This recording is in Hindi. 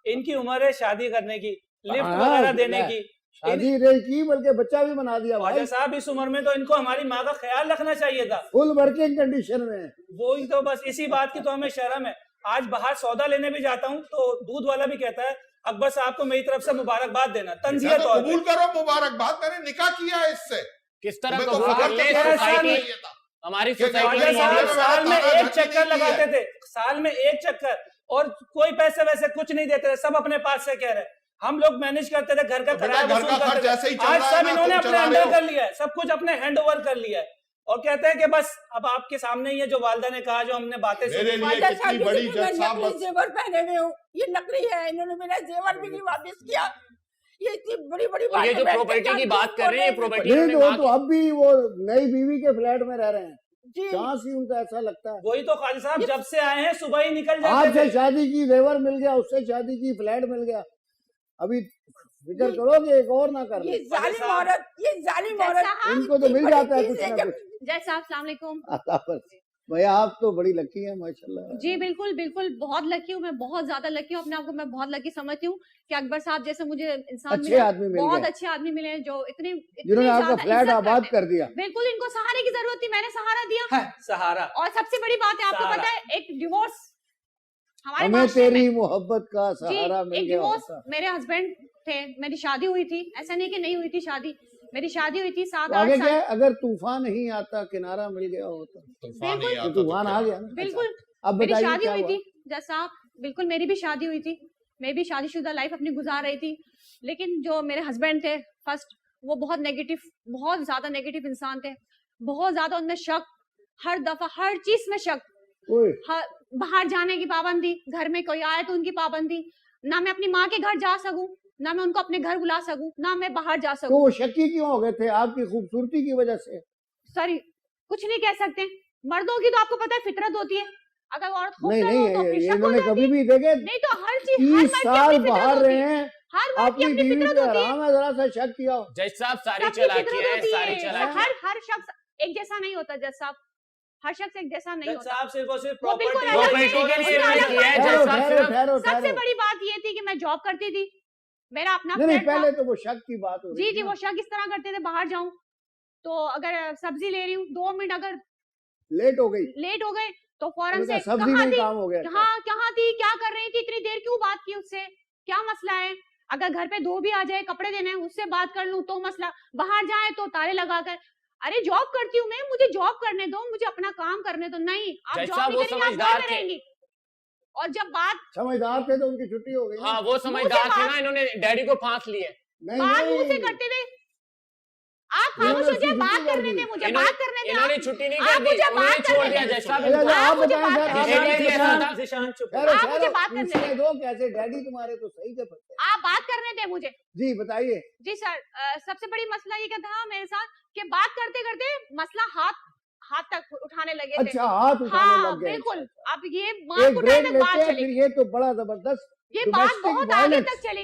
इनकी उम्र है शादी करने की, लिफ्ट हाँ, वगैरह देने की। शादी नहीं की बल्कि बच्चा भी बना दिया भाई। ख्वाजा साहब इस उम्र में तो इनको हमारी माँ का ख्याल रखना चाहिए था। फुल वर्किंग कंडीशन में। वो ही तो, बस इसी बात की तो हमें शर्म है। आज बाहर सौदा लेने भी जाता हूँ तो दूध वाला भी कहता है अकबर साहब को मेरी तरफ से मुबारकबाद देना, तंजिया तो तौर पे। कबूल करो मुबारकबाद, मैंने निकाह किया है इससे। किस तरह तुम्हें तो कबूल कर फख्र ले? तो सोसाइटी, चाहिए था। हमारी कि सोसाइटी ख्वाजा में साहब मामले में साल में मैंने एक ताकत चक्कर नहीं की है। लगाते थे, साल में एक चक्कर, और कोई पैसे वैसे कुछ नहीं देते थे, सब अपने पास से कह रहे हैं। हम लोग मैनेज करते थे, घर का तो बेटा, किराया घर वसूल का करते खर्च थे। ऐसे ही चल आज रहा है सब ना, इन्होंने तुम अपने चला रहे अंडर हो। कर लिया है, सब कुछ अपने हैंड ओवर कर लिया है, और कहते हैं कि बस अब आपके सामने ही है जो वालदा ने कहा, जो हमने बातें मेरे सुनी। लिए ख्वाजा कितनी साहब बड़ी किसी को मैं जज साहब नकली बस जेवर पहने हुए हूँ, ये नकली है, इन्होंने मेरा जेवर भी नहीं वापस किया। ये इतनी बड़ी बड़ी और ये जो प्रॉपर्टी की बात कर रहे हैं, प्रॉपर्टी नहीं तो अब भी वो नई बीवी के फ्लैट में रह रहे हैं, जी चांस ही उनका ऐसा लगता है। वही तो ख्वाजा साहब जब से आए हैं सुबह ही निकल जाते आपसे थे। शादी की जेवर मिल गया, उससे शादी की फ्लैट मिल गया, अभी फिक्र करो कि एक और ना कर ले। ये जालिम औरत, ये जालिम औरत, इनको तो मिल जाता है कुछ ना कुछ। जय साहब, अस्सलाम वालेकुम। अल्लाह पर भैया आप तो बड़ी लकी हैं माशाल्लाह। जी बिल्कुल बिल्कुल, बहुत लकी हूँ मैं, बहुत ज्यादा लकी हूँ, अपने आप को मैं बहुत लकी समझती हूँ कि अकबर साहब जैसे मुझे इंसान अच्छे मिले, आदमी मिल बहुत गए अच्छे आदमी मिले हैं जो इतने जिन्होंने आपका ज्यादा फ्लैट इज्जत आबाद करते कर दिया। हैं। बिल्कुल, इनको सहारे की जरूरत थी, मैंने सहारा दिया। है, सहारा। और सबसे बड़ी बात है, आपको सहारा। पता है, एक डिवोर्स हमारे हमें माशरे में, तेरी मोहब्बत का सहारा जी मिल एक गया डिवोर्स, होता। मेरे हस्बैंड थे, मेरी शादी हुई थी, ऐसा नहीं कि नहीं हुई थी शादी, मेरी शादी हुई थी तो 7-8 आगे साल। क्या है, अगर तूफान नहीं आता किनारा मिल गया होता। तूफान नहीं तो आता तूफान तो आ क्या? गया ना। बिल्कुल, अब मेरी बताइए शादी क्या हुई हुआ? थी जैसा आप, बिल्कुल मेरी भी शादी हुई थी, मैं भी शादीशुदा लाइफ अपनी गुजार रही थी, लेकिन जो मेरे हस्बैंड थे फर्स्ट, वो बहुत नेगेटिव, बहुत ज्यादा नेगेटिव इंसान थे, बहुत ज्यादा उनमें शक, हर दफा हर चीज में शक, ओए, बाहर जाने की पाबंदी, घर में कोई आए तो उनकी पाबंदी, ना मैं अपनी माँ के घर जा सकूं, ना मैं उनको अपने घर बुला सकूं, ना मैं बाहर जा तो सकूं। वो शक्की क्यों हो गए थे? आपकी खूबसूरती की वजह से? सॉरी, कुछ नहीं कह सकते, मर्दों की तो आपको पता है फितरत होती है, अगर औरत नहीं खूबसूरत हो तो नहीं, फिर ये शक हो इन्होंने जाती कभी है। भी देखे नहीं तो हर चीज, हर 30 मर्द की साल अपनी फितरत बाहर होती रहे है, हैं, हर मर्द की अपनी अपनी बीवी फितरत पे होती है, आराम है, जरा सा शक किया हो। जज साहब सारी सबकी चालाकी फितरत है, होती सारी है, चालाकी। हर शख्स एक जैसा नहीं होता जज साहब, हर शख्स एक जैसा नहीं जज होता। साहब सिर्फ और सिर्फ वो बिल्कुल प्रॉपर्टी अलग प्रॉपर्टी के लिए उनका इन्होंने अलग किया है, ठहरो जज साहब ठहरो सिर्फ ठहरो सबसे ठहरो। बड़ी बात ये थी कि मैं जॉब करती थी, मेरा अपना नहीं नहीं, फ्लैट था। पहले तो वो शक की बात हो रही जी थी जी, ना। वो शक इस तरह करते थे, बाहर जाऊं तो अगर सब्जी ले रही हूँ 2 मिनट अगर लेट हो गई, लेट हो गए तो फौरन उन्होंने से कहा सब्जी कहाँ में थी, काम हो गया। हाँ कहाँ थी, क्या कर रही थी, इतनी देर क्यों बात की उससे, क्या मसला है, अगर घर पे धोबी आ जाए कपड़े देने हैं उससे बात कर लूं तो मसला, बाहर जाए तो ताले लगाकर, अरे जॉब करती हूँ मैं, मुझे जॉब करने दो, मुझे अपना काम करने दो, नहीं आप जज जॉब साहब नहीं वो करेंगी, आप समझदार घर में थे। रहेंगी। और जब बात समझदार थे तो उनकी छुट्टी हो गई ना। हाँ वो समझदार थे ना, इन्होंने डैडी को फांस लिए। नहीं बात मुंह से नहीं, करते थे, आप इन्होंने खामोश हो जाए, उसकी बात छुट्टी कर करने दी। दे मुझे, इन्होंने बात करने दे इन्होंने आप। छुट्टी नहीं आप कर दी, मुझे उन्होंने बात छोड़ करने दिया दें। जज साहब अच्छा, इनको। आप मुझे बताएं बात सर, करने आप दें। बताएं। ऐसा था। जिशान चुप ठहरो, आप मुझे ठहरो, बात करने पूछने दें। दो, कैसे डैडी तुम्हारे तो सही थे पत्ते। आप बात करने दे मुझे। जी बताइए। जी सर, सबसे बड़ी मसला ये क्या था मेरे साथ कि बात करते करते मसला हाथ तक उठाने लगे थे। अच्छा, हाथ उठाने हाँ लग गए। बिल्कुल, अब ये मार एक कुटाई ब्रेक तक लेते बात हैं, चली, फिर ये तो बड़ा जबरदस्त ये बात domestic बहुत आगे violence। तक चली